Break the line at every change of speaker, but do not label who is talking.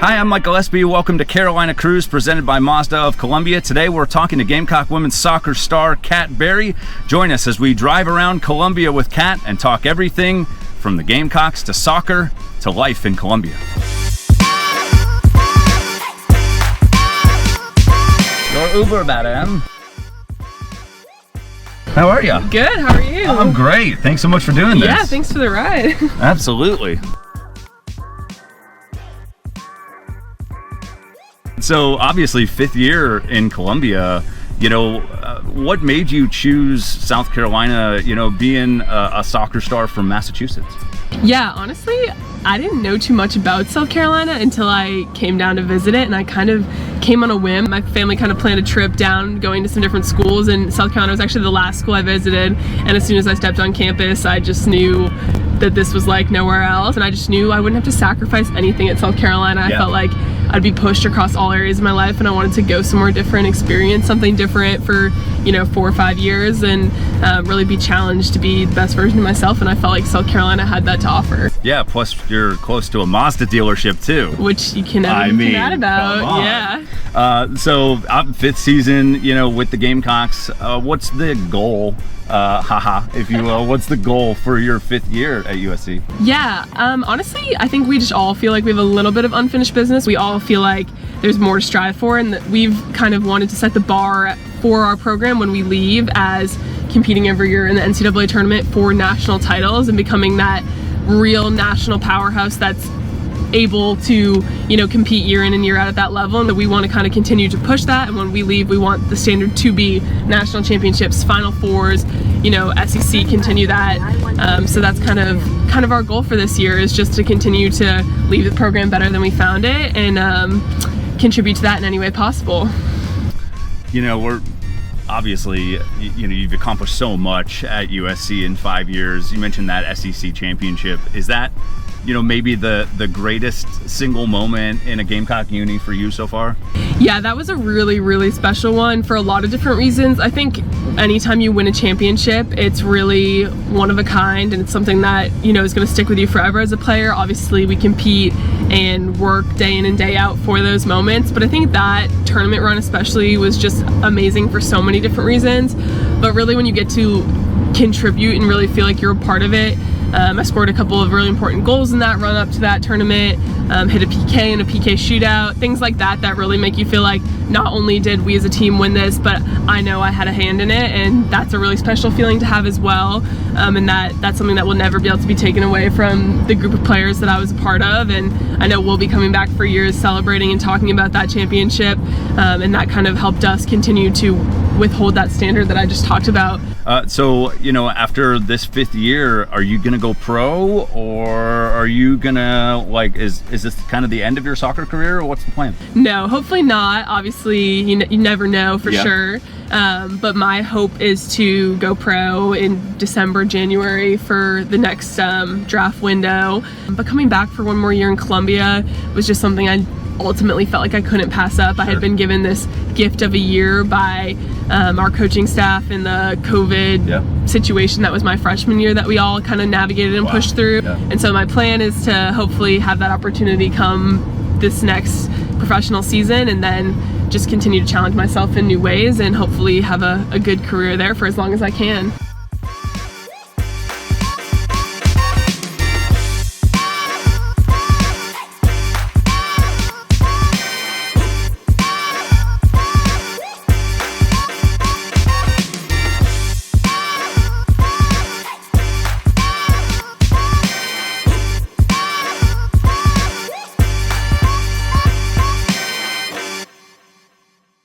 Hi, I'm Michael Espy. Welcome to Carolina Cruise, presented by Mazda of Columbia. Today we're talking to Gamecock women's soccer star Kat Berry. Join us as we drive around Columbia with Kat and talk everything from the Gamecocks to soccer to life in Columbia. Your Uber, madam. How are you?
Good, how are you?
I'm great. Thanks so much for doing this.
Yeah, thanks for the ride.
Absolutely. So obviously, fifth year in Columbia, what made you choose South Carolina, being a soccer star from Massachusetts?
Yeah, honestly, I didn't know too much about South Carolina until I came down to visit it, and I kind of came on a whim. My family kind of planned a trip down, going to some different schools, and South Carolina was actually the last school I visited, and as soon as I stepped on campus, I just knew that this was like nowhere else, and I just knew I wouldn't have to sacrifice anything at South Carolina. I felt like I'd be pushed across all areas of my life, and I wanted to go somewhere different, experience something different for 4 or 5 years, and really be challenged to be the best version of myself, and I felt like South Carolina had that to offer.
Yeah, plus you're close to a Mazda dealership too,
which you can never be mad about. Yeah.
So fifth season, with the Gamecocks, what's the goal? If you will, what's the goal for your fifth year at USC?
Yeah, honestly, I think we just all feel like we have a little bit of unfinished business. We all feel like there's more to strive for, and that we've kind of wanted to set the bar for our program when we leave as competing every year in the NCAA tournament for national titles and becoming that real national powerhouse that's able to compete year in and year out at that level, and that we want to kind of continue to push that. And when we leave, we want the standard to be national championships, Final Fours, SEC, continue that. So that's kind of our goal for this year, is just to continue to leave the program better than we found it, and contribute to that in any way possible.
We're obviously, you've accomplished so much at USC in 5 years. You mentioned that SEC championship. Is that maybe the greatest single moment in a Gamecock uni for you so far?
Yeah, that was a really, really special one for a lot of different reasons. I think anytime you win a championship, it's really one of a kind, and it's something that, is going to stick with you forever as a player. Obviously, we compete and work day in and day out for those moments, but I think that tournament run especially was just amazing for so many different reasons. But really, when you get to contribute and really feel like you're a part of it, I scored a couple of really important goals in that run up to that tournament, hit a PK in a PK shootout, things like that really make you feel like not only did we as a team win this, but I know I had a hand in it, and that's a really special feeling to have as well. And that's something that will never be able to be taken away from the group of players that I was a part of, and I know we'll be coming back for years celebrating and talking about that championship, and that kind of helped us continue to withhold that standard that I just talked about.
So after this fifth year, are you gonna go pro, or are you gonna is this kind of the end of your soccer career, or what's the plan?
No, hopefully not. Obviously, you never know for sure. But my hope is to go pro in December, January for the next draft window. But coming back for one more year in Columbia was just something I ultimately felt like I couldn't pass up. I had been given this gift of a year by our coaching staff in the COVID situation that was my freshman year that we all kind of navigated and pushed through. And so my plan is to hopefully have that opportunity come this next professional season, and then just continue to challenge myself in new ways and hopefully have a good career there for as long as I can.